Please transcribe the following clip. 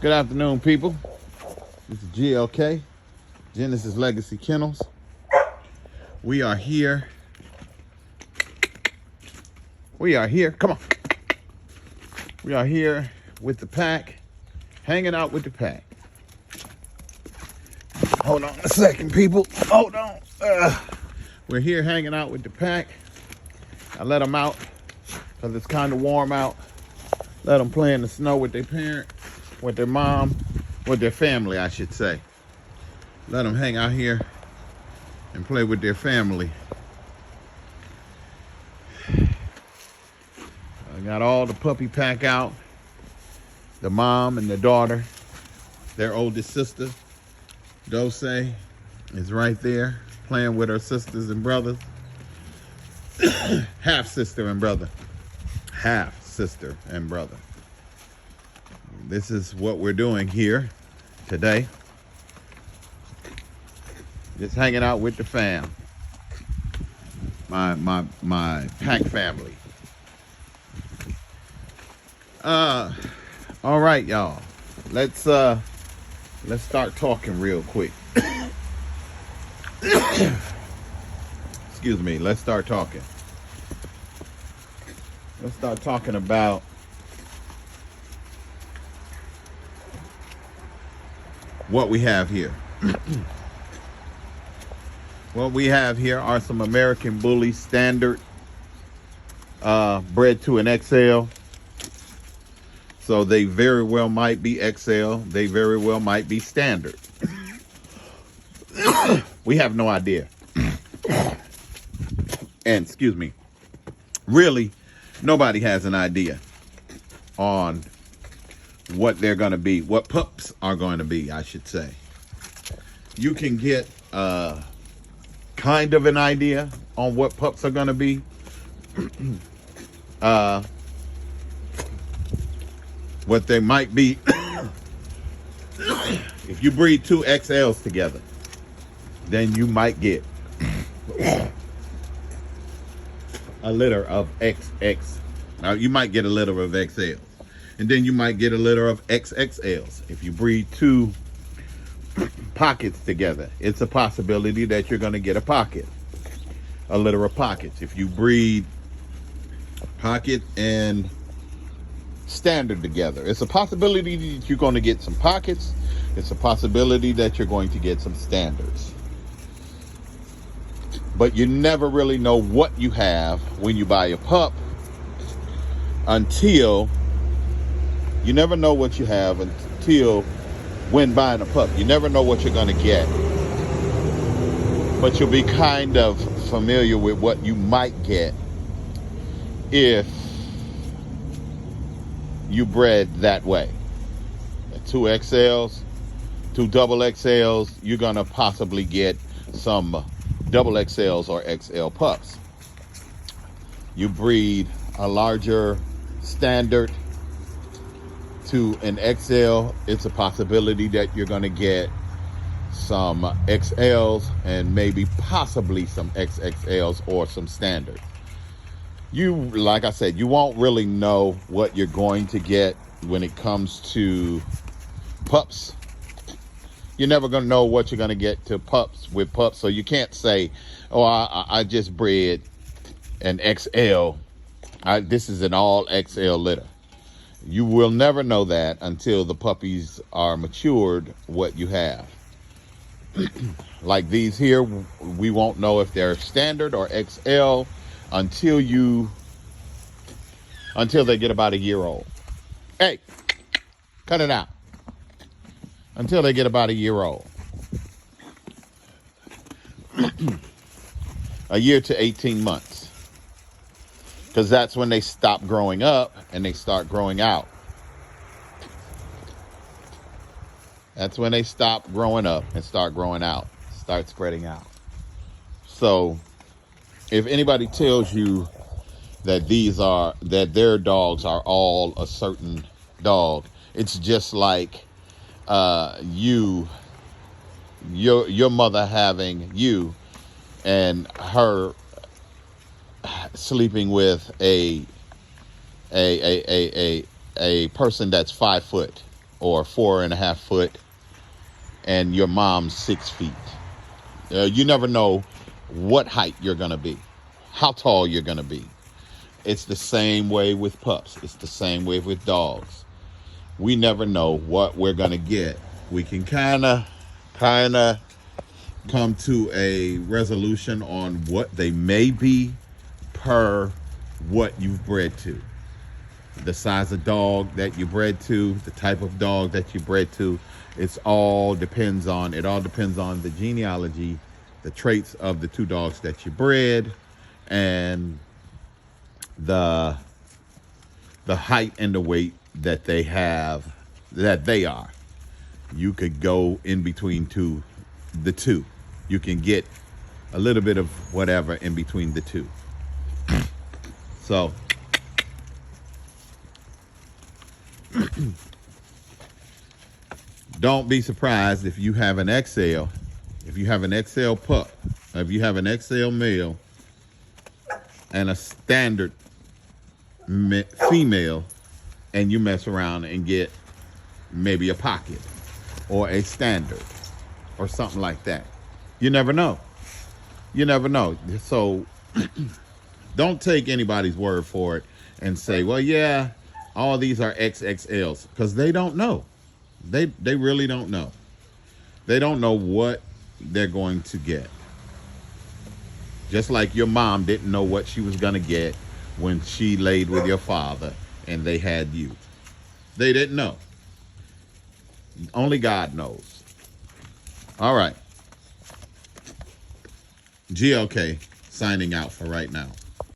Good afternoon, people. This is GLK, Genesis Legacy Kennels. We are here. Come on. We are here with the pack, hanging out with the pack. Hold on a second, people. Hold on. We're here hanging out with the pack. I let them out because it's kind of warm out. Let them play in the snow with their parent, with their mom, with their family, I should say. Let them hang out here and play with their family. I got all the puppy pack out. The mom and the daughter, their oldest sister, Dose, is right there playing with her sisters and brothers. Half sister and brother. This is what we're doing here today. Just hanging out with the fam. My pack family. All right, y'all. Let's start talking real quick. Excuse me. Let's start talking. Let's start talking about what we have here. What we have here are some American Bully Standard bred to an XL. So they very well might be XL. They very well might be standard. We have no idea. And excuse me, really, nobody has an idea on what they're going to be, what pups are going to be, I should say. You can get kind of an idea on what pups are going to be. What they might be if you breed two XLs together, then you might get a litter of XX. Now you might get a litter of XLs, and then you might get a litter of XXLs. If you breed two pockets together, it's a possibility that you're going to get a litter of pockets. If you breed pocket and standard together, it's a possibility that you're going to get some pockets. It's a possibility that you're going to get some standards. But you never really know what you have when you buy a pup until you never know what you have until when buying a pup. You never know what you're going to get. But you'll be kind of familiar with what you might get if you bred that way. Two XLs, two double XLs, you're going to possibly get some double XLs or XL pups. You breed a larger standard to an XL, it's a possibility that you're going to get some XLs and maybe possibly some XXLs or some standards. Like I said, you won't really know what you're going to get when it comes to pups. You're never going to know what you're going to get to pups with pups. So you can't say, oh, I just bred an XL. This is an all XL litter. You will never know that until the puppies are matured, what you have. Like these here, we won't know if they're standard or XL until they get about a year old. Hey, cut it out. Until they get about a year old. A year to 18 months. Because that's when they stop growing up and they start growing out. That's when they stop growing up and start growing out. Start spreading out. So if anybody tells you that their dogs are all a certain dog, it's just like your mother having you and her sleeping with a person that's 5 foot or 4.5 foot, and your mom's 6 feet. You never know what height you're going to be, how tall you're going to be. It's the same way with pups. It's the same way with dogs. We never know what we're going to get. We can kind of come to a resolution on what they may be per what you've bred to. The size of dog that you bred to, the type of dog that you bred to, it all depends on the genealogy, the traits of the two dogs that you bred, and the height and the weight that they are. You could go in between the two. You can get a little bit of whatever in between the two. So don't be surprised if you have an XL, pup, if you have an XL male and a standard female, and you mess around and get maybe a pocket or a standard or something like that. You never know. So don't take anybody's word for it and say, well, yeah, all these are XXLs, because they don't know. They really don't know. They don't know what they're going to get. Just like your mom didn't know what she was going to get when she laid with your father and they had you. They didn't know. Only God knows. All right. GLK signing out for right now.